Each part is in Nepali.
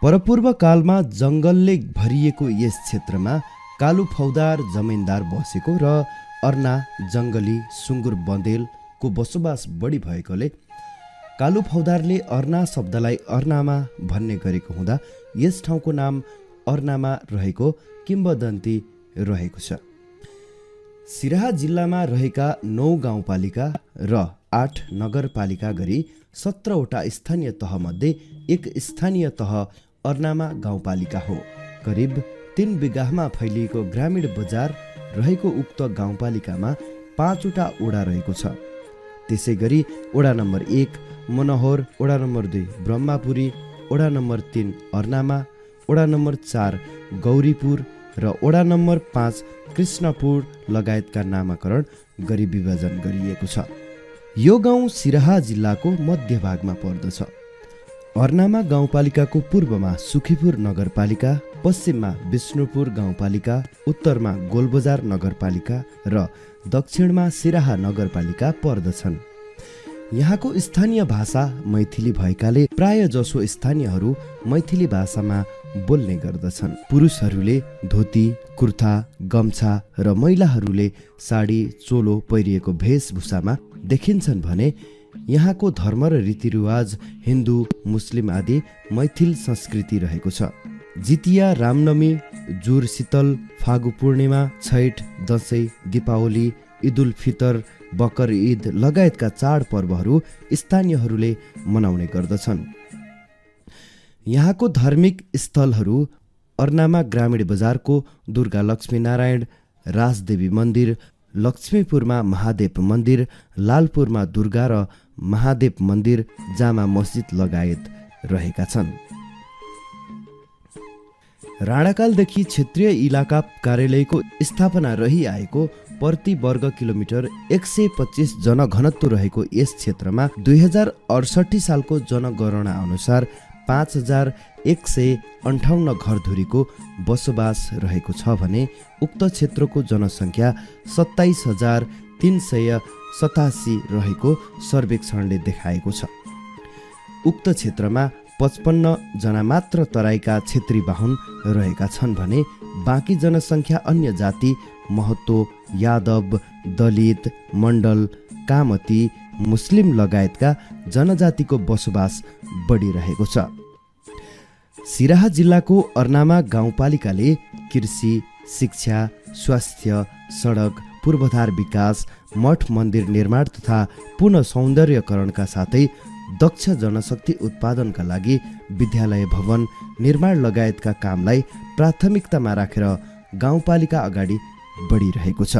परपूर्व कालमा जङ्गलले भरिएको यस क्षेत्रमा कालु फौदार जमिनदार बसेको र अर्ना जङ्गली सुँगुर बँदेलको बसोबास बढी भएकोले कालु फौदारले अर्ना शब्दलाई अर्नामा भन्ने गरेको हुँदा यस ठाउँको नाम अर्नामा रहेको किम्बदन्ती रहेको छ। सिराहा जिल्लामा रहेका 9 गाउँपालिका र 8 नगरपालिका गरी 17वटा स्थानीय तहमध्ये एक स्थानीय तह अर्नामा गाउँपालिका हो। करिब 3 बिघामा फैलिएको ग्रामीण बजार रहेको उक्त गाउँपालिकामा 5वटा ओडा रहेको छ। त्यसै गरी ओडा नम्बर 1 मनोहर, ओडा नम्बर 2 ब्रह्मापुरी, ओडा नम्बर 3 अर्नामा, ओडा नम्बर 4 गौरीपुर र ओडा नम्बर 5 कृष्णपुर लगायतका नामाकरण गरी विभाजन गरिएको छ। यो गाउँ सिराहा जिल्लाको मध्यभागमा पर्दछ। अर्नामा गाउँपालिकाको पूर्वमा सुखीपुर नगरपालिका, पश्चिममा विष्णुपुर गाउँपालिका, उत्तरमा गोलबजार नगरपालिका र दक्षिणमा सिराहा नगरपालिका पर्दछन्। यहाँको स्थानीय भाषा मैथिली भएकाले प्राय जसो स्थानीयहरू मैथिली भाषामा बोल्ने गर्दछन्। पुरुषहरूले धोती, कुर्ता, गम्छा र महिलाहरूले साडी, चोलो पहिरिएको वेशभूषामा देखिन्छन् भने यहाँको धर्म र रीतिरिवाज हिन्दू, मुस्लिम आदि मैथिल संस्कृति रहेको छ। जितिया, रामनवमी, जुर शीतल, फागु पूर्णिमा, छैठ, दसैँ, दीपावली, ईद उल फितर, बकर ईद लगायतका चाडपर्वहरू स्थानीयहरूले मनाउने गर्दछन्। यहाँको धार्मिक स्थलहरू अर्नामा ग्रामीण बजारको दुर्गा लक्ष्मी नारायण, राजदेवी मन्दिर, लक्ष्मीपुरमा महादेव मन्दिर, लालपुरमा दुर्गा र महादेव मन्दिर, जामा मस्जिद लगायत रहेका छन्। राणाकालदेखि क्षेत्रीय इलाका कार्यालयको स्थापना रहिआएको प्रति वर्ग किलोमिटर 125 जनघनत्व रहेको यस क्षेत्रमा 2068 सालको जनगणना अनुसार 5158 घरधुरीको बसोबास रहेको छ भने उक्त क्षेत्रको जनसङ्ख्या 27387 रहेको सर्वेक्षणले देखाएको छ। उक्त क्षेत्रमा 55 जना मात्र तराईका क्षेत्री बाहुन रहेका छन् भने बाँकी जनसङ्ख्या अन्य जाति, महतो, यादव, दलित, मण्डल, कामती, मुस्लिम लगायतका जनजातिको बसोबास बढिरहेको छ। सिराहा जिल्लाको अर्नामा गाउँपालिकाले कृषि, शिक्षा, स्वास्थ्य, सडक, पूर्वाधार विकास, मठ मन्दिर निर्माण तथा पुनः सौन्दर्यकरणका साथै दक्ष जनशक्ति उत्पादनका लागि विद्यालय भवन निर्माण लगायतका कामलाई प्राथमिकतामा राखेर गाउँपालिका अगाडि बढिरहेको छ।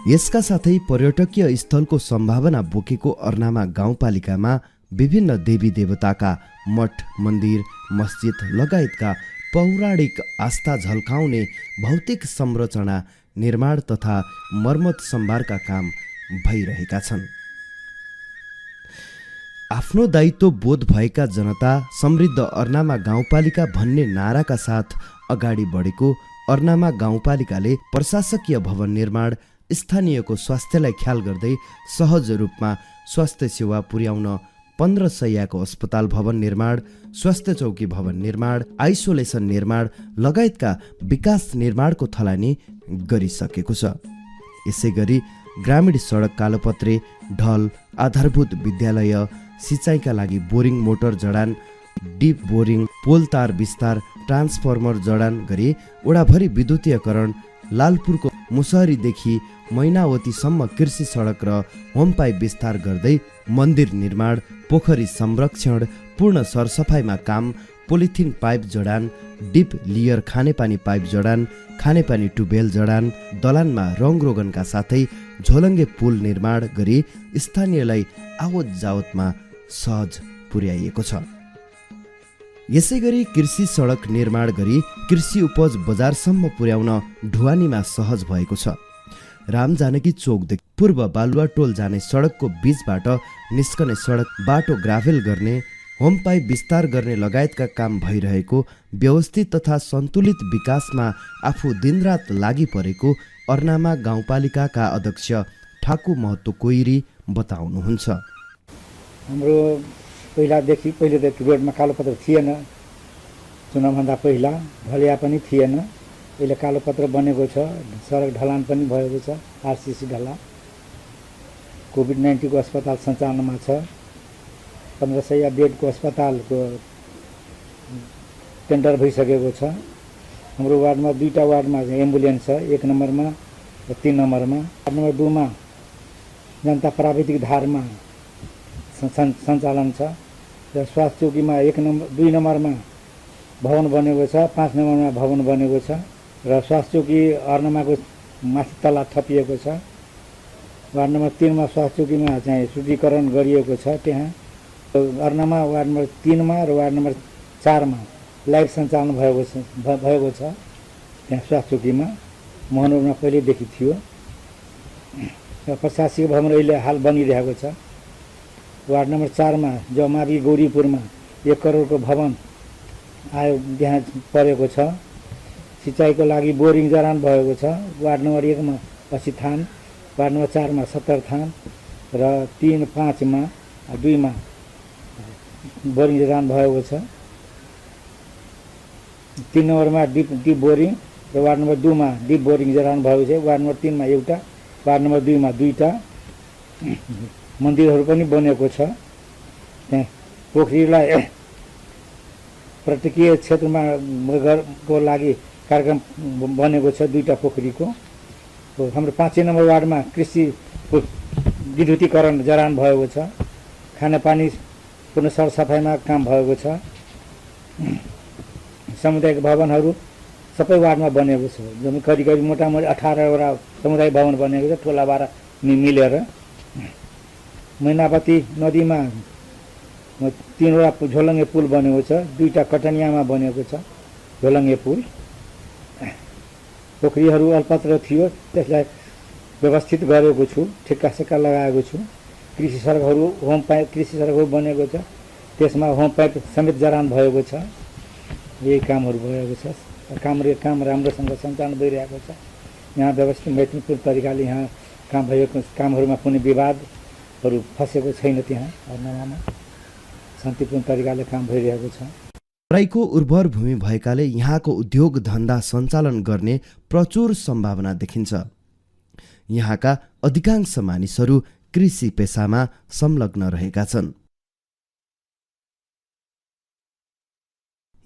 यसका साथै पर्यटकीय स्थलको सम्भावना बोकेको अर्नामा गाउँपालिकामा विभिन्न देवी देवताका मठ मन्दिर मस्जिद लगायतका पौराणिक आस्था झल्काउने भौतिक संरचना निर्माण तथा मर्मत सम्भारका काम भइरहेका छन्। आफ्नो दायित्व बोध भएका जनता समृद्ध अर्नामा गाउँपालिका भन्ने नाराका साथ अगाडि बढेको अर्नामा गाउँपालिकाले प्रशासकीय भवन निर्माण, स्थानीयको स्वास्थ्यलाई ख्याल गर्दै सहज रूपमा स्वास्थ्य सेवा पुर्याउन 15 शैय्याको अस्पताल भवन निर्माण, स्वास्थ्य चौकी भवन निर्माण, आइसोलेसन निर्माण लगायतका विकास निर्माणको थलानी गरिसकेको छ। यसै गरी ग्रामीण सडक कालोपत्रे, ढल, आधारभूत विद्यालय, सिँचाइका लागि बोरिङ मोटर जडान, डिप बोरिङ, पोल तार विस्तार, ट्रान्सफर्मर जडान गरी ओडाभरि विद्युतीयकरण, लालपुरको मुसहरीदेखि मैनावतीसम्म कृषि सडक र होम पाइप विस्तार गर्दै मन्दिर निर्माण, पोखरी संरक्षण, पूर्ण सरसफाइमा काम, पोलिथिन पाइप जडान, डिप लियर खानेपानी पाइप जडान, खानेपानी ट्युबवेल जडान, दलानमा रङरोगनका साथै झोलङ्गे पुल निर्माण गरी स्थानीयलाई आवत जावतमा सहज पुर्याइएको छ। यसै गरी कृषि सडक निर्माण गरी कृषि उपज बजारसम्म पुर्याउन ढुवानीमा सहज भएको छ। रामजानकी चोकदेखि पूर्व बालुवा टोल जाने सडकको बीचबाट निस्कने सडक बाटो ग्राभेल गर्ने, होम पाइप विस्तार गर्ने लगायतका काम भइरहेको व्यवस्थित तथा सन्तुलित विकासमा आफू दिनरात लागि परेको अर्नामा गाउँपालिकाका अध्यक्ष ठाकु महतो कोइरी बताउनुहुन्छ। हाम्रो पहिलादेखि पहिले त रोडमा कालोपत्र थिएन, चुनावभन्दा पहिला ढलिया पनि थिएन। अहिले कालोपत्र बनेको छ, सडक ढलान पनि भएको छ, आरसिसी ढलान। कोभिड-19 को अस्पताल सञ्चालनमा छ। 1500 बेडको अस्पतालको टेन्डर भइसकेको छ। हाम्रो वार्डमा 2टा वार्डमा एम्बुलेन्स छ, 1 नम्बरमा र 3 नम्बरमा। वार्ड नम्बर 2 मा जनता प्राविधिक धारमा सञ्चालन छ र स्वास्थ्य चौकीमा 2 नम्बरमा भवन बनेको छ, 5 नम्बरमा भवन बनेको छ र स्वास्थ्य चौकी अर्नमाको माथि तला थपिएको छ। वार्ड नम्बर 3 मा स्वास्थ्य चौकीमा चाहिँ शुद्धिकरण गरिएको छ। त्यहाँ अर्नमा वार्ड नम्बर 3 मा र वार्ड नम्बर 4 मा लाइट सञ्चालन भएको छ। त्यहाँ स्वास्थ्य चौकीमा महनौरमा पहिलेदेखि थियो र प्रशासकीय भवन अहिले हाल बनिरहेको छ। वार्ड नम्बर 4 मा जमावी गौरीपुरमा 1 करोडको भवन आयो, त्यहाँ परेको छ। सिँचाइको लागि बोरिङ जडान भएको छ। वार्ड नम्बर 1 मा 80 थान, वार्ड नम्बर 4 मा 70 थान र 3, 5 मा 2 मा बोरिङ जडान भएको छ। 3 नम्बरमा डिप बोरिङ र वार्ड नम्बर 2 मा डिप बोरिङ जडान भएको छ। वार्ड नम्बर 3 मा एउटा, वार्ड नम्बर 2 मा 2टा। मन्दिरहरू पनि बनेको छ। त्यहाँ पोखरीलाई पर्यटकीय क्षेत्रमा को लागि कार्यक्रम बनेको छ, 2टा पोखरीको। हाम्रो 5 नम्बर वार्डमा कृषि विद्युतीकरण जडान भएको छ। खानापानी पुनः सरसफाइमा काम भएको छ। सामुदायिक भवनहरू सबै वार्डमा बनेको छ। करिब मोटामोटी 18वटा सामुदायिक भवन बनेको छ, ठुला 12 मिलेर। मैनावती नदीमा 3वटा झोलङ्गे पुल बनेको छ, 2टा कटनियामा बनेको छ झोलङ्गे पुल। पोखरीहरू अल्पत्र थियो, त्यसलाई व्यवस्थित गरेको छु, ठेक्कासेक्का लगाएको छु। कृषि सडकहरू होम पाइप कृषि सडकहरू बनेको छ, त्यसमा होम पाइप समेत जडान भएको छ। यही कामहरू भएको छ। काम राम्रोसँग सञ्चालन भइरहेको छ। यहाँ व्यवस्थित मैत्रीपूर्ण तरिकाले यहाँ काम भएको कामहरूमा कुनै विवादहरू फसेको छैन। त्यहाँ अर्नमामा शान्तिपूर्ण तरिकाले काम भइरहेको छ। तराईको उर्वर भूमि भएकाले यहाँको उद्योग धन्दा सञ्चालन गर्ने प्रचुर सम्भावना देखिन्छ। यहाँका अधिकांश मानिसहरू कृषि पेसामा संलग्न रहेका छन्।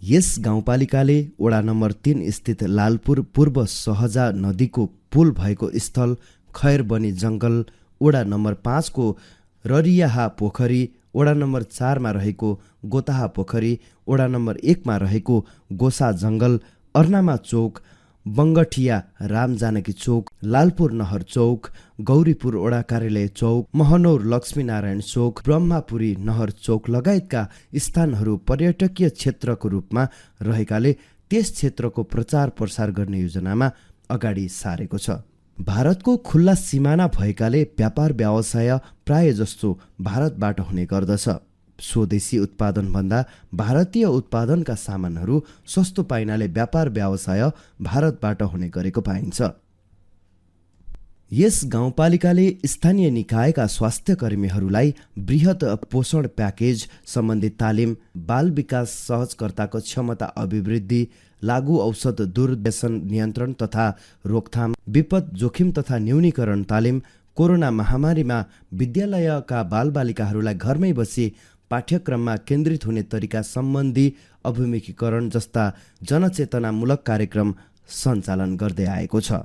यस गाउँपालिकाले वडा नम्बर 3 स्थित लालपुर पूर्व सहजा नदीको पुल भएको स्थल खैरबनी जङ्गल, वडा नम्बर 5 को ररियाहा पोखरी, वडा नम्बर 4 मा रहेको गोताहा पोखरी, वडा नम्बर 1 मा रहेको गोसा जङ्गल, अर्नामा चौक, बङ्गठिया राम जानकी चौक, लालपुर नहर चौक, गौरीपुर वडा कार्यालय चौक, महनौर लक्ष्मीनारायण चौक, ब्रह्मापुरी नहर चौक लगायतका स्थानहरू पर्यटकीय क्षेत्रको रूपमा रहेकाले त्यस क्षेत्रको प्रचार प्रसार गर्ने योजनामा अगाडि सारेको छ। भारतको खुल्ला सिमाना भएकाले व्यापार व्यवसाय प्राय जस्तो भारतबाट हुने गर्दछ। स्वदेशी उत्पादनभन्दा भारतीय उत्पादनका सामानहरू सस्तो पाइनाले व्यापार व्यवसाय भारतबाट हुने गरेको पाइन्छ। यस गाउँपालिकाले स्थानीय निकायका स्वास्थ्य कर्मीहरूलाई बृहत पोषण प्याकेज सम्बन्धी तालिम, बाल विकास सहजकर्ताको क्षमता अभिवृद्धि, लागू औषध दुर्व्यसन नियन्त्रण तथा रोकथाम, विपद जोखिम तथा न्यूनीकरण तालिम, कोरोना महामारीमा विद्यालयका बालबालिकाहरूलाई घरमै बसी पाठ्यक्रममा केन्द्रित हुने तरिका सम्बन्धी अभिमुखीकरण जस्ता जनचेतनामूलक कार्यक्रम सञ्चालन गर्दै आएको छ।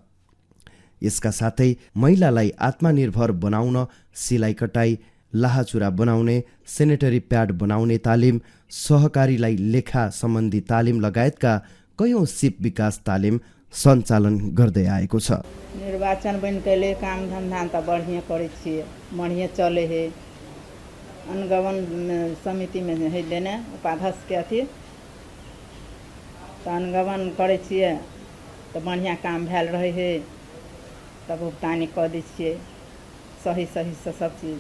यसका साथै महिलालाई आत्मनिर्भर बनाउन सिलाइ कटाई, लाहाचुरा बनाउने, सेनेटरी प्याड बनाउने तालिम, सहकारीलाई लेखा सम्बन्धी तालिम लगायतका कयौं सिप विकास तालिम सञ्चालन गर्दै आएको छ। निर्वाचन बनि कैले काम धन्धा त बढ़िया करे छिए, बढ़िया चले हे। अनुगमन समिति में है लेने उपाध्यक्ष के अथी तो अनुगमन करे छिए तो बढ़िया काम भेल रहे हे, तब भुगतानी कर दै छिए सही से सब चीज।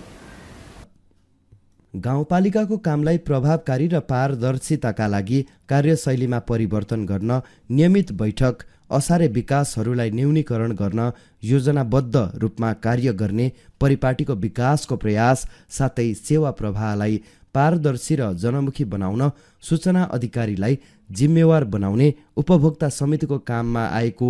गाउँपालिकाको कामलाई प्रभावकारी र पारदर्शिताका लागि कार्यशैलीमा परिवर्तन गर्न नियमित बैठक, असारे विकासहरूलाई न्यूनीकरण गर्न योजनाबद्ध रूपमा कार्य गर्ने, परिपाटीको विकासको प्रयास साथै सेवा प्रवाहलाई पारदर्शी र जनमुखी बनाउन सूचना अधिकारीलाई जिम्मेवार बनाउने उपभोक्ता समितिको काममा आएको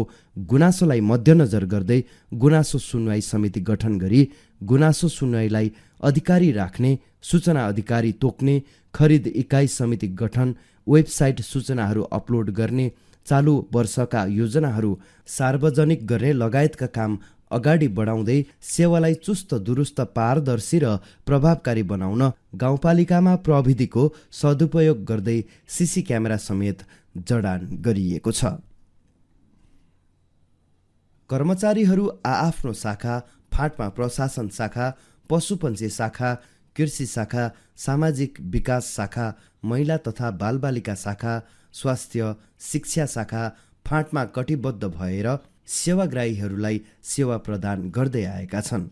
गुनासोलाई मध्यनजर गर्दै गुनासो सुनवाई समिति गठन गरी गुनासो सुनवाईलाई अधिकारी राख्ने, सूचना अधिकारी तोक्ने, खरिद इकाइ समिति गठन, वेबसाइट सूचनाहरू अपलोड गर्ने, चालु वर्षका योजनाहरू सार्वजनिक गर्ने लगायतका काम अगाडि बढाउँदै सेवालाई चुस्त दुरुस्त पारदर्शी र प्रभावकारी बनाउन गाउँपालिकामा प्रविधिको सदुपयोग गर्दै सीसी क्यामेरा समेत जडान गरिएको छ। कर्मचारीहरू आआफ्नो शाखा, फाँटमा प्रशासन शाखा, पशुपन्छी शाखा, कृषि शाखा, सामाजिक विकास शाखा, महिला तथा बालबालिका शाखा, स्वास्थ्य शिक्षा शाखा फाँटमा कटिबद्ध भएर सेवाग्राहीहरूलाई सेवा प्रदान गर्दै आएका छन्।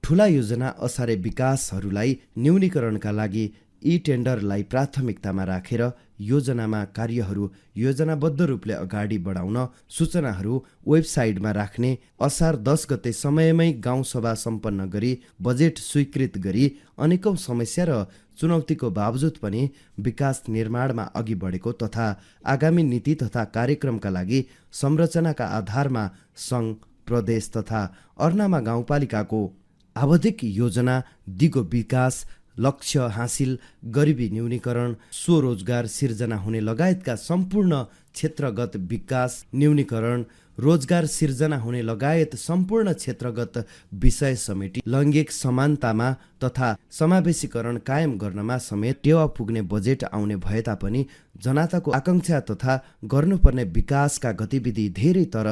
ठूला योजना असारे विकासहरूलाई न्यूनीकरणका लागि यी टेन्डरलाई प्राथमिकतामा राखेर योजनामा कार्यहरू योजनाबद्ध रूपले अगाडि बढाउन सूचनाहरू वेबसाइटमा राख्ने, असार 10 गते समयमै गाउँसभा सम्पन्न गरी बजेट स्वीकृत गरी अनेकौं समस्या र चुनौतीको बावजुद पनि विकास निर्माणमा अघि बढेको तथा आगामी नीति तथा कार्यक्रमका लागि संरचनाका आधारमा सङ्घ, प्रदेश तथा अर्नामा गाउँपालिकाको आवधिक योजना, दिगो विकास, लक्ष्य हासिल, गरिबी न्यूनीकरण, स्वरोजगार सिर्जना हुने लगायतका सम्पूर्ण क्षेत्रगत विकास न्यूनीकरण, रोजगार सिर्जना हुने लगायत सम्पूर्ण क्षेत्रगत विषय समेटी लैङ्गिक समानतामा तथा समावेशीकरण कायम गर्नमा समेत टेवा पुग्ने बजेट आउने भए तापनि जनताको आकांक्षा तथा गर्नुपर्ने विकासका गतिविधि धेरै तर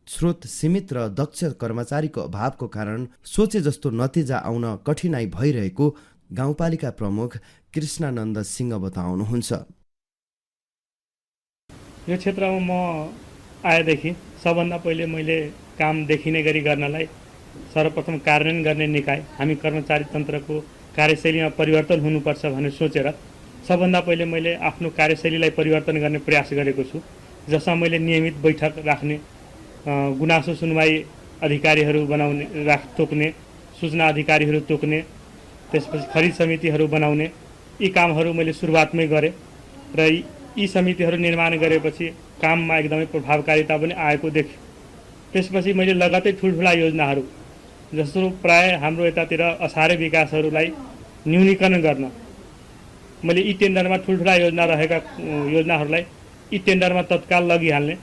स्रोत सीमित र दक्ष कर्मचारीको अभावको कारण सोचे जस्तो नतिजा आउन कठिनाई भइरहेको गाउँपालिका प्रमुख कृष्णानन्द सिंह बताउनुहुन्छ। यो क्षेत्रमा म आएदेखि सबभन्दा पहिले मैले काम देखिने गरी गर्नलाई सर्वप्रथम कार्यान्वयन गर्ने निकाय हामी कर्मचारी तन्त्रको कार्यशैलीमा परिवर्तन हुनुपर्छ भनेर सोचेर सबभन्दा पहिले मैले आफ्नो कार्यशैलीलाई परिवर्तन गर्ने प्रयास गरेको छु, जसमा मैले नियमित बैठक राख्ने, गुनासो सुनवाई अधिकारीहरू बनाउने तोक्ने, सूचना अधिकारीहरू तोक्ने, त्यसपछि खरिद समितिहरू बनाउने यी कामहरू मैले सुरुवातमै गरेँ र यी समितिहरू निर्माण गरेपछि काममा एकदमै प्रभावकारिता पनि आएको देखेँ। त्यसपछि मैले लगतै ठुल्ठुला योजनाहरू जस्तो प्राय हाम्रो यतातिर असारे विकासहरूलाई न्यूनीकरण गर्न मैले यी टेन्डरमा ठुल्ठुला योजना रहेका योजनाहरूलाई यी टेन्डरमा तत्काल लगिहाल्ने,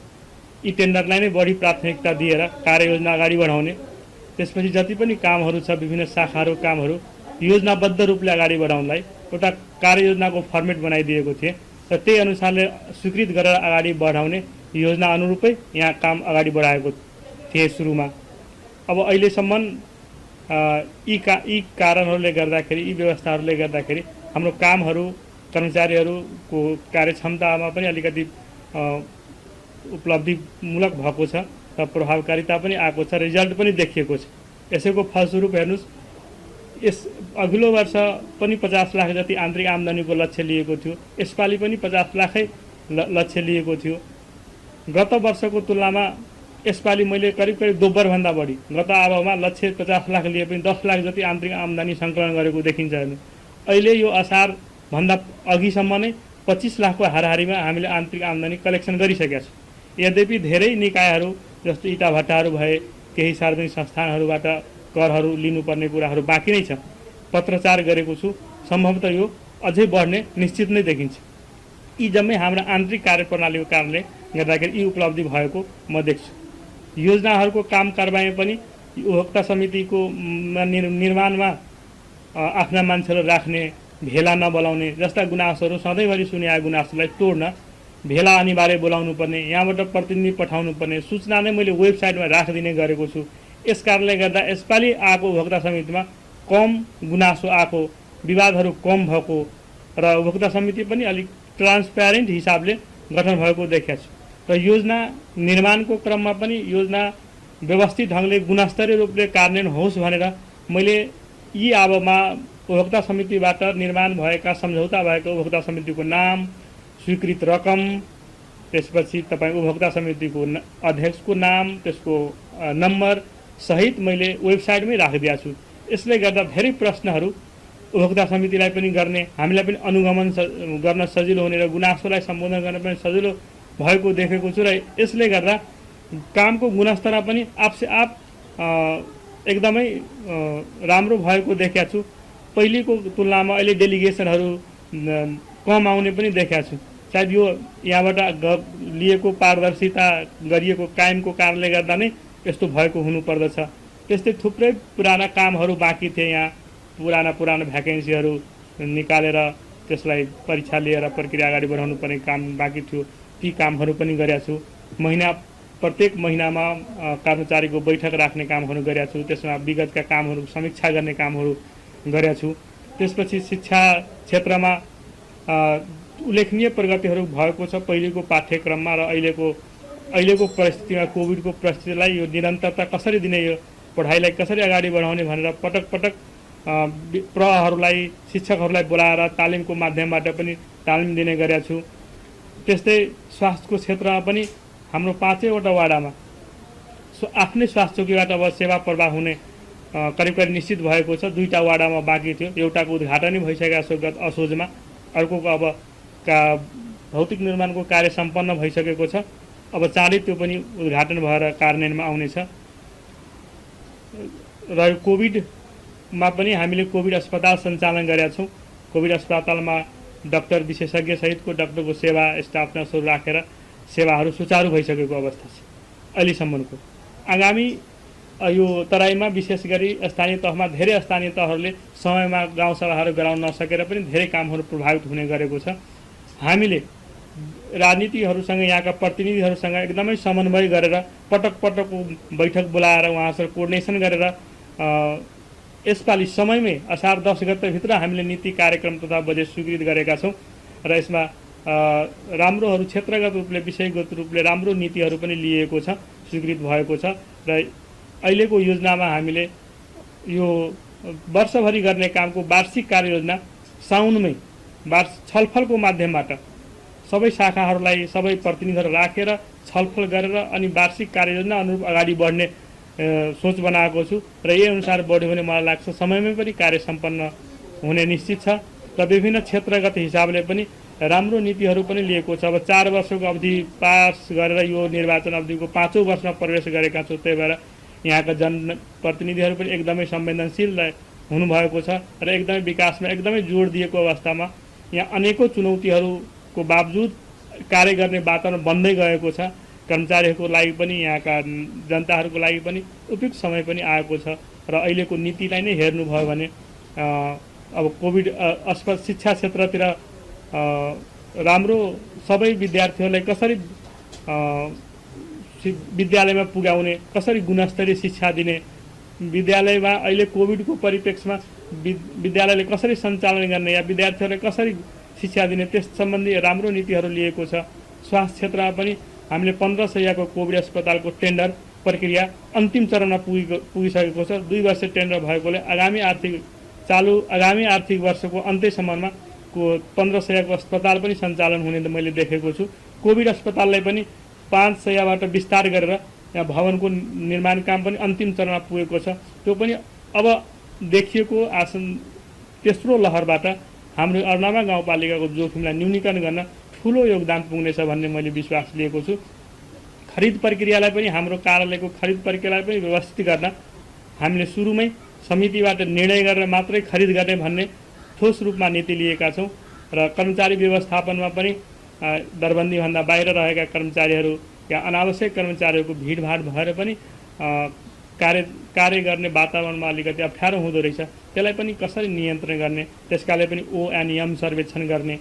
यी टेन्डरलाई नै बढी प्राथमिकता दिएर कार्ययोजना अगाडि बढाउने, त्यसपछि जति पनि कामहरू छ विभिन्न शाखाहरू कामहरू योजनाबद्ध रूपले अगाडि बढाउनलाई एउटा कार्ययोजनाको फर्मेट बनाइदिएको थिएँ र त्यही अनुसारले स्वीकृत गरेर अगाडि बढाउने योजना अनुरूपै यहाँ काम अगाडि बढाएको थिएँ सुरुमा। अब अहिलेसम्म यी कारणहरूले गर्दाखेरि यी व्यवस्थाहरूले गर्दाखेरि हाम्रो कामहरू कर्मचारीहरूको कार्यक्षमतामा पनि अलिकति उपलब्धिमूलक भएको छ र प्रभावकारिता पनि आएको छ, रिजल्ट पनि देखिएको छ। यसैको फलस्वरूप हेर्नुहोस्, यस अघिल्लो वर्ष पनि 50 लाख जति आन्तरिक आम्दानीको लक्ष्य लिएको थियो, यसपालि पनि 50 लाखै लक्ष्य लिएको थियो। गत वर्षको तुलनामा यसपालि मैले करिब दोब्बरभन्दा बढी, गत आबोमा लक्ष्य 50 लाख लिए पनि 10 लाख जति आन्तरिक आम्दानी सङ्कलन गरेको देखिन्छ। अहिले यो असारभन्दा अघिसम्म नै 25 लाखको हाराहारीमा हामीले आन्तरिक आम्दानी कलेक्सन गरिसकेका छौँ। यद्यपि धेरै निकायहरू जस्तो इटाभट्टाहरू भए, केही सार्वजनिक संस्थानहरूबाट करहरू लिनुपर्ने कुराहरू बाँकी नै छ। पत्रचार गरेको छु, सम्भवतः यो अझै बढ्ने निश्चित नै देखिन्छ। यी जम्मै हाम्रा आन्तरिक कार्यप्रणालीको कारणले गर्दाखेरि यी उपलब्धि भएको म देख्छु। योजनाहरूको काम कारबाहीमा पनि उपभोक्ता समितिको निर्माणमा आफ्ना मान्छेहरू राख्ने, भेला नबोलाउने जस्ता गुनासोहरू सधैँभरि सुनिआएको गुनासोलाई तोड्न भेला अनिवार्य बोलाउनु पर्ने, यहाँबाट प्रतिनिधि पठाउनु पर्ने सूचना नै मैले वेबसाइटमा राखिदिने गरेको छु। यस कारणले गर्दा यसपालि आएको उपभोक्ता समितिमा कम गुनासो आएको, विवादहरू कम भएको र उपभोक्ता समिति पनि अलिक ट्रान्सप्यारेन्ट हिसाबले गठन भएको देखेको छु। र योजना निर्माणको क्रममा पनि योजना व्यवस्थित ढङ्गले गुणस्तरीय रूपले कार्यान्वयन होस् भनेर मैले यी आबोमा उपभोक्ता समितिबाट निर्माण भएका सम्झौता भएको उपभोक्ता समितिको नाम, स्वीकृत रकम, त्यसपछि तपाईँ उपभोक्ता समितिको अध्यक्षको नाम, त्यसको नम्बर सहित मैले वेबसाइटमै राखिदिएको छु। यसले गर्दा धेरै प्रश्नहरू उपभोक्ता समितिलाई पनि गर्ने, हामीलाई पनि अनुगमन गर्न सजिलो हुने र गुनासोलाई सम्बोधन गर्न पनि सजिलो भएको देखेको छु। र यसले गर्दा कामको गुणस्तरमा पनि आपसे आप एकदमै राम्रो भएको देखेको छु। पहिलेको तुलनामा अहिले डेलिगेसनहरू कम आउने पनि देखेको छु। सायद यो यहाँबाट लिएको पारदर्शिता गरिएको कायमको कारणले गर्दा नै यस्तो भएको हुनुपर्दछ। त्यस्तै थुप्रै पुराना कामहरू बाँकी थिए। यहाँ पुराना भ्याकेन्सीहरू निकालेर त्यसलाई परीक्षा लिएर प्रक्रिया अगाडि बढाउनु पर्ने काम बाँकी थियो। ती कामहरू पनि गरेका छु। प्रत्येक महिनामा कर्मचारीको बैठक राख्ने कामहरू गरेका छु। त्यसमा विगतका कामहरू समीक्षा गर्ने कामहरू गरेका छु। त्यसपछि शिक्षा क्षेत्रमा उल्लेखनीय प्रगतिहरू भएको छ पहिलेको पाठ्यक्रममा र अहिलेको परिस्थितिमा कोभिडको परिस्थितिलाई यो निरन्तरता कसरी दिने, यो पढाइलाई कसरी अगाडि बढाउने भनेर पटक प्रहरूलाई शिक्षकहरूलाई बोलाएर तालिमको माध्यमबाट पनि तालिम दिने गरेका छु। त्यस्तै स्वास्थ्यको क्षेत्रमा पनि हाम्रो 5वटा वाडामा आफ्नै स्वास्थ्य चौकीबाट अब सेवा प्रवाह हुने करिब निश्चित भएको छ। 2टा वाडामा बाँकी थियो। एउटाको उद्घाटन भइसकेको छ गत असोजमा, अर्कोको अब भौतिक निर्माणको कार्य सम्पन्न भइसकेको छ। अब चाँडै त्यो पनि उद्घाटन भएर कार्यान्वयनमा आउनेछ। र कोभिडमा पनि हामीले कोभिड अस्पताल सञ्चालन गरेका छौँ। कोभिड अस्पतालमा डाक्टर विशेषज्ञ सहितको डाक्टरको सेवा स्टाफ नर्सहरू राखेर सेवाहरू सुचारू भइसकेको अवस्था छ अहिलेसम्मको। आगामी यो तराईमा विशेष गरी स्थानीय तहमा धेरै स्थानीय तहहरूले समयमा गाउँसभाहरू गराउन नसकेर पनि धेरै कामहरू प्रभावित हुने गरेको छ। हामीले राजनीतिहरूसँग यहाँका प्रतिनिधिहरूसँग एकदमै समन्वय गरेर पटक बैठक बोलाएर उहाँसँग कोर्डिनेसन गरेर यसपालि समयमै असार 10 गतेभित्र हामीले नीति कार्यक्रम तथा बजेट स्वीकृत गरेका छौँ। र यसमा राम्रोहरू क्षेत्रगत रूपले विषयगत रूपले राम्रो नीतिहरू पनि लिएको छ, स्वीकृत भएको छ। र अहिलेको योजनामा हामीले यो वर्षभरि गर्ने कामको वार्षिक कार्ययोजना साउनमै छलफलको माध्यमबाट सबै शाखाहरूलाई सबै प्रतिनिधिहरू राखेर छलफल गरेर अनि वार्षिक कार्ययोजना अनुरूप अगाडि बढ्ने सोच बनाएको छु। र यही अनुसार बढ्यो भने मलाई लाग्छ समयमै पनि कार्य सम्पन्न हुने निश्चित छ। र विभिन्न क्षेत्रगत हिसाबले पनि राम्रो नीतिहरू पनि लिएको छ। अब 4 वर्षको अवधि पास गरेर यो निर्वाचन अवधिको 5औं वर्षमा प्रवेश गरेका छौँ। त्यही भएर यहाँका जनप्रतिनिधिहरू पनि एकदमै संवेदनशील हुनुभएको छ र एकदमै विकासमा एकदमै जोड दिएको अवस्थामा यहाँ अनेकौं चुनौतीहरूको बावजुद कार्य गर्ने वातावरण बन्दै गएको छ। कर्मचारीहरूको लागि पनि यहाँका जनताहरूको लागि पनि उपयुक्त समय पनि आएको छ। र अहिलेको नीतिलाई नै हेर्नुभयो भने अब कोभिड शिक्षा क्षेत्रतिर राम्रो सबै विद्यार्थीहरूलाई कसरी विद्यालयमा पुर्याउने, कसरी गुणस्तरीय शिक्षा दिने, विद्यालयमा अहिले कोभिडको परिप्रेक्ष्यमा विद्यालयले कसरी सञ्चालन गर्ने या विद्यार्थीहरूलाई कसरी शिक्षा दिने त्यस सम्बन्धी राम्रो नीतिहरू लिएको छ। स्वास्थ्य क्षेत्रमा पनि हामीले 15 शय्याको कोभिड अस्पतालको टेन्डर प्रक्रिया अन्तिम चरणमा पुगिसकेको छ। 2 वर्ष टेन्डर भएकोले आगामी आर्थिक वर्षको अन्त्यसम्ममा 15 शय्याको अस्पताल पनि सञ्चालन हुने मैले देखेको छु। कोभिड अस्पताललाई पनि 5 शय्याबाट विस्तार गरेर यहाँ भवनको निर्माण काम पनि अन्तिम चरणमा पुगेको छ। त्यो पनि अब देखिएको तेस्रो लहरबाट हाम्रो अर्नामा गाउँपालिकाको जोखिमलाई न्यूनीकरण गर्न ठुलो योगदान पुग्नेछ भन्ने मैले विश्वास लिएको छु। खरिद प्रक्रियालाई पनि हाम्रो कार्यालयको खरिद प्रक्रियालाई पनि व्यवस्थित गर्न हामीले सुरुमै समितिबाट निर्णय गरेर मात्रै खरिद गर्ने भन्ने ठोस रूपमा नीति लिएका छौँ। र कर्मचारी व्यवस्थापनमा पनि दरबन्दीभन्दा बाहिर रहेका कर्मचारीहरू या अनावश्यक कर्मचारीहरूको भिडभाड भएर पनि कार्य गर्ने वातावरणमा अलिकति अप्ठ्यारो हुँदो रहेछ। त्यसलाई पनि कसरी नियन्त्रण गर्ने, त्यसकाले पनि नियम सर्वेक्षण गर्ने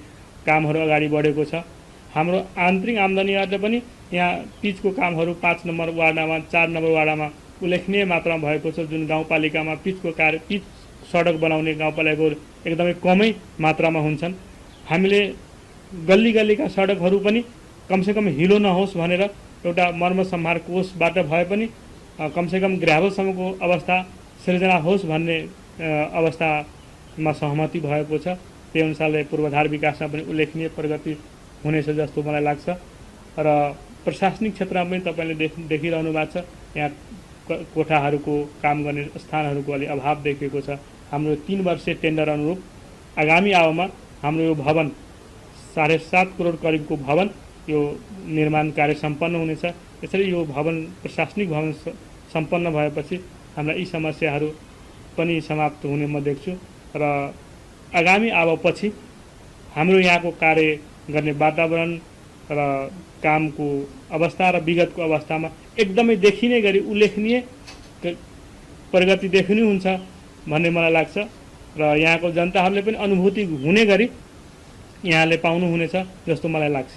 कामहरू अगाडि बढेको छ। हाम्रो आन्तरिक आम्दानीबाट पनि यहाँ पिचको कामहरू 5 नम्बर वार्डमा 4 नम्बर वार्डमा उल्लेखनीय मात्रामा भएको छ। जुन गाउँपालिकामा पिच सडक बनाउने गाउँपालिकाको एकदमै कमै मात्रामा हुन्छन्। हामीले गल्लीका सडकहरू पनि कमसेकम हिलो नहोस् भनेर एउटा मर्म सम्हार कोषबाट भए पनि कमसेकम ग्राभलसम्मको अवस्था सृजना होस् भन्ने अवस्थामा सहमति भएको छ। त्यही अनुसारले पूर्वाधार विकासमा पनि उल्लेखनीय प्रगति हुनेछ जस्तो मलाई लाग्छ। र प्रशासनिक क्षेत्रमा पनि तपाईँले देखिरहनु भएको छ, यहाँ कोठाहरूको काम गर्ने स्थानहरूको अलि अभाव देखिएको छ। हाम्रो 3 वर्षीय टेन्डर अनुरूप आगामी आवमा हाम्रो यो भवन 7.5 करोड करिबको भवन यो निर्माण कार्य सम्पन्न हुनेछ। यसरी यो भवन प्रशासनिक भवन सम्पन्न भएपछि हाम्रा यी समस्याहरू पनि समाप्त हुने म देख्छु र आगामी आवपछि हाम्रो यहाँको कार्य गर्ने वातावरण र कामको अवस्था र विगतको अवस्थामा एकदमै देखिने गरी उल्लेखनीय प्रगति देखिनु हुन्छ भन्ने मलाई लाग्छ र यहाँको जनताहरूले पनि अनुभूति हुने गरी यहाँले पाउनुहुनेछ जस्तो मलाई लाग्छ।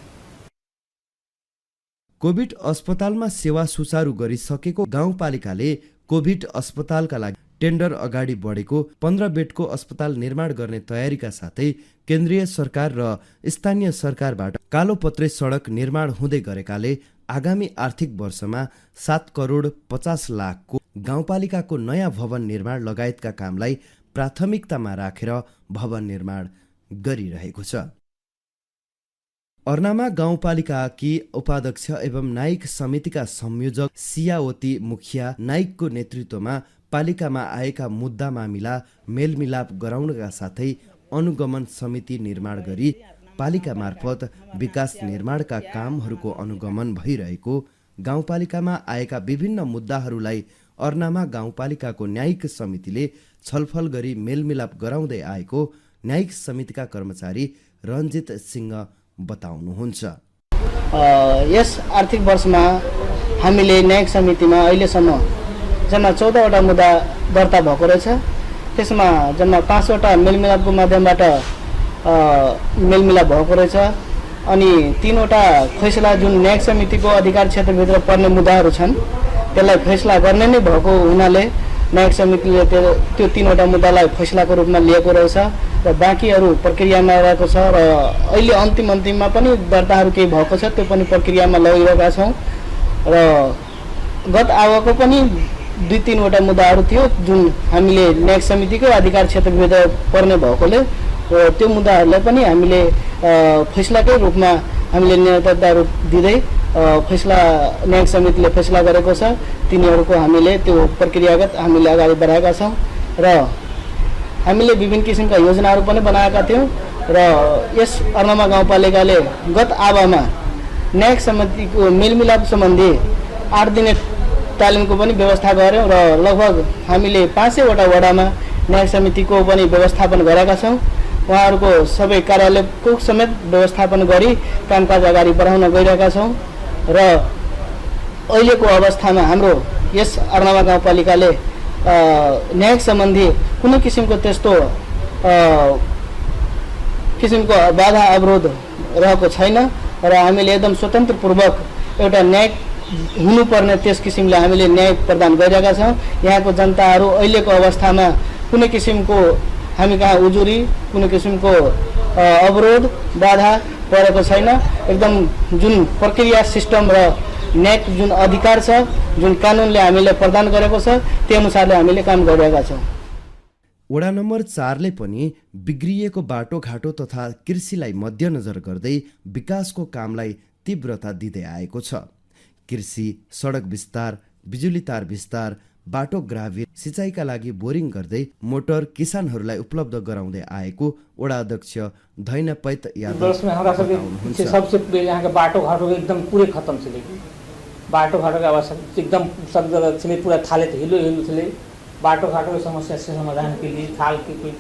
कोभिड अस्पतालमा सेवा सुचारू गरिसकेको गाउँपालिकाले कोभिड अस्पतालका लागि टेन्डर अगाडि बढेको 15 बेडको अस्पताल निर्माण गर्ने तयारीका साथै केन्द्रीय सरकार र स्थानीय सरकारबाट कालोपत्रे सडक निर्माण हुँदै गरेकाले आगामी आर्थिक वर्षमा 7 करोड 50 लाखको गाउँपालिकाको नयाँ भवन निर्माण लगायतका कामलाई प्राथमिकतामा राखेर भवन निर्माण गरिरहेको छ। अर्नामा गाउँपालिकाकी उपाध्यक्ष एवं नाइक समितिका संयोजक सियावती मुखिया नाइकको नेतृत्वमा पालिकामा आएका मुद्दा मामिला मेलमिलाप गराउनका साथै अनुगमन समिति निर्माण गरी पालिका मार्फत विकास निर्माणका कामहरूको अनुगमन भइरहेको, गाउँपालिकामा आएका विभिन्न मुद्दाहरूलाई अर्नामा गाउँपालिकाको न्यायिक समितिले छलफल गरी मेलमिलाप गराउँदै आएको न्यायिक समितिका कर्मचारी रञ्जित सिंह बताउनुहुन्छ। यस आर्थिक वर्षमा हामीले न्यायिक समितिमा अहिलेसम्म जम्मा 14वटा मुद्दा दर्ता भएको रहेछ। त्यसमा जम्मा 5वटा मेलमिलापको माध्यमबाट मेलमिलाप भएको रहेछ अनि 3वटा फैसला जुन न्यायिक समितिको अधिकार क्षेत्रभित्र पर्ने मुद्दाहरू छन् त्यसलाई फैसला गर्ने नै भएको हुनाले न्यायिक समितिले त्यो 3वटा मुद्दालाई फैसलाको रूपमा लिएको रहेछ र बाँकीहरू प्रक्रियामा रहेको छ र अहिले अन्तिममा पनि दर्ताहरू केही भएको छ, त्यो पनि प्रक्रियामा लगिरहेका छौँ र गत आवको पनि 2-3वटा मुद्दाहरू थियो जुन हामीले न्यायिक समितिको अधिकार क्षेत्रभित्र पर्ने भएकोले त्यो मुद्दाहरूलाई पनि हामीले फैसलाकै रूपमा हामीले निरन्तरता रूप दिँदै फैसला न्यायिक समितिले फैसला गरेको छ। तिनीहरूको हामीले त्यो प्रक्रियागत हामीले अगाडि बढाएका छौँ र हामीले विभिन्न किसिमका योजनाहरू पनि बनाएका थियौँ र यस अर्नामा गाउँपालिकाले गत आवामा न्यायिक समितिको मेलमिलाप सम्बन्धी 8 दिने तालिमको पनि व्यवस्था गऱ्यौँ र लगभग हामीले 500वटा वडामा न्यायिक समितिको पनि व्यवस्थापन गरेका छौँ। उहाँहरूको सबै कार्यालयको समेत व्यवस्थापन गरी कामकाज अगाडि बढाउन गइरहेका छौँ र अहिलेको अवस्थामा हाम्रो यस अर्नामा गाउँपालिकाले न्यायिक सम्बन्धी कुनै किसिमको त्यस्तो किसिमको बाधा अवरोध रहेको छैन र हामीले एकदम स्वतन्त्रपूर्वक एउटा न्यायिक हुनुपर्ने त्यस किसिमले हामीले न्याय प्रदान गरिरहेका छौँ। यहाँको जनताहरू अहिलेको अवस्थामा कुनै किसिमको हामी कहाँ उजुरी कुनै किसिमको अवरोध बाधा परेको छैन। एकदम जुन प्रक्रिया सिस्टम र न्यायिक जुन अधिकार छ, जुन कानुनले हामीले प्रदान गरेको छ, त्यो अनुसारले हामीले काम गरिरहेका छौँ। वडा नम्बर 4ले पनि बिग्रिएको बाटोघाटो तथा कृषिलाई मध्यनजर गर्दै विकासको कामलाई तीव्रता दिँदै आएको छ। कृषि, सडक विस्तार, बिजुली तार विस्तार, बाटो ग्राभेल, सिँचाइका लागि बोरिङ गर्दै मोटर किसानहरूलाई उपलब्ध गराउँदै आएको वडा अध्यक्ष धैनपैत यादव बताउनुहुन्छ। सबसे पहले यहाँ का बाटो घाटो एकदम पूरे खत्म थे, बाटो घाटो का अवस्था एकदम सब जगह थे, पूरा थाले थे, हिलो हिलो थे। बाटो घाटो की समस्या से समाधान के लिए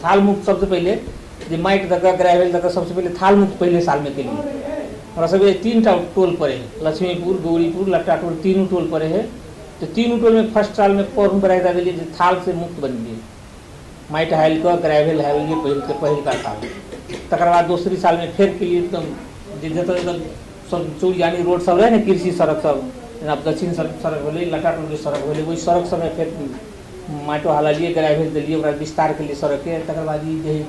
थाल मुक्त सबसे पहले जो माइट तक ग्रावेल तक सबसे पहले थाल मुक्त पहले साल में के लिए और सब 3टा टोल पड़े हैं, लक्ष्मीपुर, गौरीपुर, लट्टाटोल, तीनों टोल पड़े हैं। तो तीनों टोल में फर्स्ट साल में पौर बरायदा के लिए थाल से मुक्त बन गए, माइट हाइल का ग्रावेल है ये पहल का साल। तकर बाद दूसरी साल में फिर के लिए एकदम एकदम सब चौड़ी यानी रोड सब रहे ना, कृषि सड़क सब दक्षिण सड़क हो लट्टाटोल की सड़क हो वही सड़क सब में फिर माटो हाला लिए ग्रावेल दिलिए विस्तार के लिए सड़क है। तकर बाद यही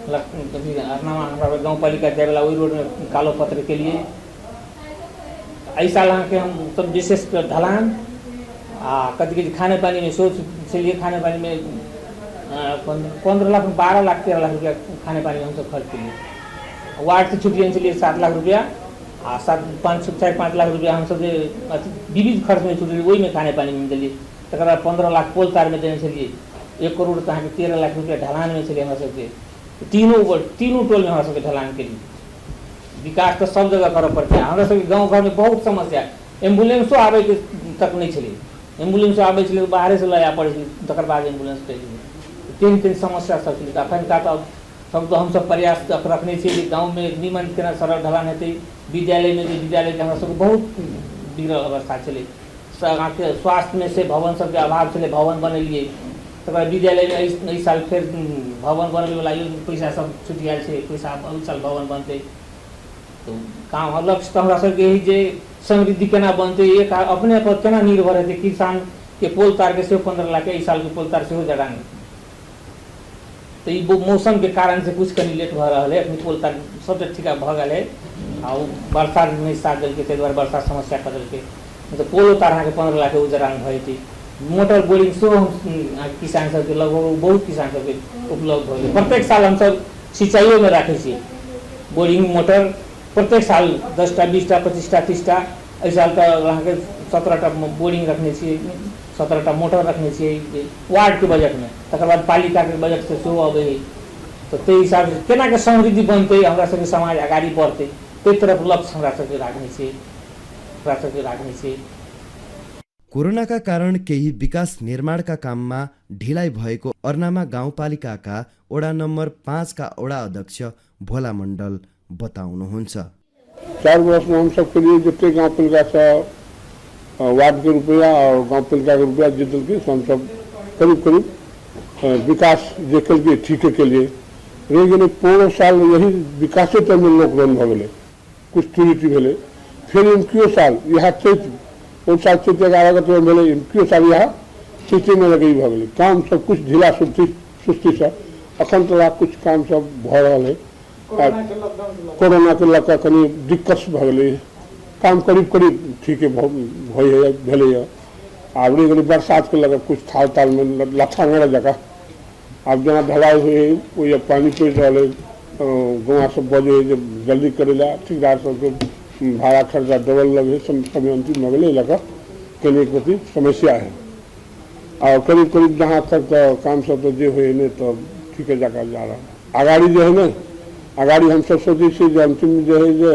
अर्नामा हमारा गाउँपालिका जाएगा वही रोड में कालो पत्र के लिए ऐसा के हम सब विशेष ढलान कति खाने पानी में सोच से लिए खाने पानी में 15 लाख 12 लाख 13 लाख रुपया खाने पानी में हम सब खर्च के लिए वार्ड से छुट्टी लिए 7 लाख रुपया 5 लाख रुपया हम सब विविध खर्च में छुट्टी वही में खाने पानी में दिलिए। तक 15 लाख पोल तार में देने चलिए 1 करोड़ तो अहाँके 13 लाख रुपया ढलान में छलै हमरा सबके तीनों टोल में हमरा सबके ढलान के लिए विकास तो सब जगह करऽ पड़तै हमरा सबके गाँव घर में बहुत समस्या एम्बुलेंसो आबै के तक नहीं छलै एम्बुलेंसो आबै छलै बाहरे से लाया पड़ै छलै तकर बाद एम्बुलेंस कहि तीन समस्या सब छलै अखन का तऽ सब तो हम सब प्रयास रखने छी कि गाँव में निमन केना सड़क ढलान हेतै विद्यालय में के हमरा सबके बहुत बिगड़ल अवस्था छलै अहाँके स्वास्थ्य में से भवन सबके अभाव छलै भवन बनेलियै तकर बाद विद्यालय में एहि साल फेर भवन बनबै वाला पैसा सब छुटि गेल छै पैसा अगला साल भवन बनतै तो काम लक्ष्य तो हमरा सबके यही जे समृद्धि केना बनतै एक अपने पर केना निर्भर हेतै किसान के पोल तार के सेहो 15 लाख एहि साल के पोल तार सेहो जड़ान तो ई मौसम के कारण से कुछ कनी लेट भऽ रहल है अपनी पोल तार सब ठीक भऽ गेल है आ वर्षा नहीं साथ देलकै ताहि दुआरे वर्षा समस्या कर देलकै तो पोलो तार अहाँके 15 लाख जड़ान भऽ जेतै मोटर बोरिंग सेहो किसान सबके लगभग बहुत किसान सबके उपलब्ध भऽ गेलै प्रत्येक साल हमसब सिंचाइयो में राखै छी बोरिंग मोटर प्रत्येक साल 10टा 20टा 25टा 30टा एहि साल तो अहाँके 17टा बोरिंग रखने छियै 17टा मोटर रखने छियै वार्ड के बजट में तकर बाद पालिका के बजट से सेहो अबै है तो ताहि हिसाब से केना के समृद्धि बनतै हमरा सबके समाज आगाड़ी बढ़तै ताहि तरफ लक्ष्य हमरा सबके राख्ने छियै कोरोनाका कारण केही विकास निर्माणका काममा ढिलाइ भएको अर्नामा गाउँपालिकाका वडा नम्बर 5 का वडा अध्यक्ष भोला मण्डल बताउनुहुन्छ। 4 वर्ष में हम सबके लिए जितने गाँव पालिका से वार्ड के रुपया और गाँव पालिका के रुपया जीतल के हम सब करीब करीब विकास देखल के ठीके के लिए रह गए पूरा साल यही विकासे टाइम में लॉकडाउन भ गए कुछ त्रुटि भेले फिर इनकियो साल यहाँ चैत उस साल चैत 11 गते में भेले इनकियो साल यहाँ चैते में लगे भ गए काम सब कुछ ढीला सुस्ती से अखन तक कुछ काम सब भ रहा है कोरोना के लऽ कऽ कनी दिक्कत भ गए काम करीब करीब ठीक भेलै आब रहि गेलै बरसात के लऽ कऽ कुछ थाल ताल में लथांगड़ जगह आब जना ढलाई हुई वो पानी पड़ रहा है गाँव सब बजे जल्दी करेला ठेकेदार सबके भाड़ा खर्चा डबल लगे समय अंतिम हो गए लगा केने के प्रति समस्या है और करीब करीब जहाँ तक काम सब तो जो हुए नहीं तो ठीक है जाकर जा रहा आगाड़ी जो है ना आगाड़ी हम सब सोचे छे जो अंतिम जो है जो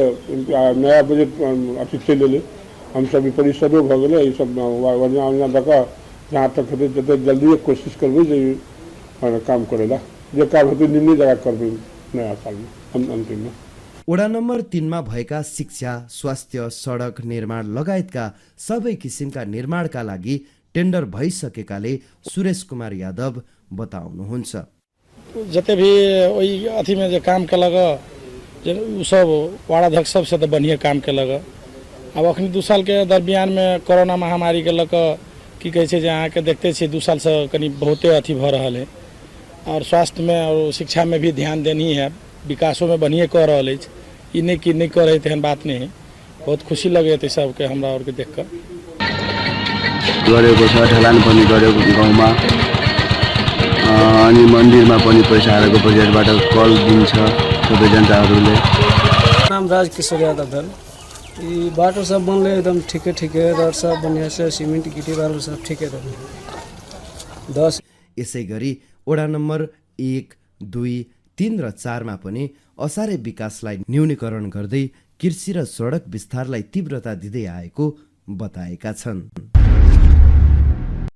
नया बजट अथी चले हम सब परिषदो भ गए ये सब वजना दऽ जहाँ तक हेतै तते जल्दी कोशिश करबै जे काम करेला जे काम हेतै निम्न जगह करबै नया साल में अंतिम में। वडा नम्बर 3 मा भएका शिक्षा स्वास्थ्य सडक निर्माण लगायतका सबै किसिमका निर्माणका लागि टेन्डर भइसकेकाले सुरेश कुमार यादव बताउनुहुन्छ। जते भी वही अथी में जो काम केलक उ सब वार्डाध्यक्ष सब से तो बढ़िया काम केलक अब अखनी 2 साल के दरमियान में कोरोना महामारी के लऽ कऽ की कहै छै जे अहाँके देखते छी 2 साल से कनी बहुते अथी भऽ रहल है और स्वास्थ्य में और शिक्षा में भी ध्यान देनी है विकासों में बढ़िया कह रहा है ई नहीं कि नहीं कर रहे थे बात नहीं है बहुत खुशी लगे थे सबके हमरा और के देख कर गरेको छ ढलान पनि गरेको गाउँमा अनि मन्दिरमा पनि पैसा हालेको बजेटबाट कल दिन्छ सबै जनताहरूले। नाम राजकिशोर यादव भेल ई बाटो सब बनले एकदम ठीके रोड सब बढ़िया से सीमेंट गिटी बालू सब ठीके रह्यो 10 यसै गरी वडा नम्बर 1, 2, 3 र 4 मा पनि असारे विकासलाई न्यूनीकरण गर्दै कृषि र सडक विस्तारलाई तीव्रता दिँदै आएको बताएका छन्।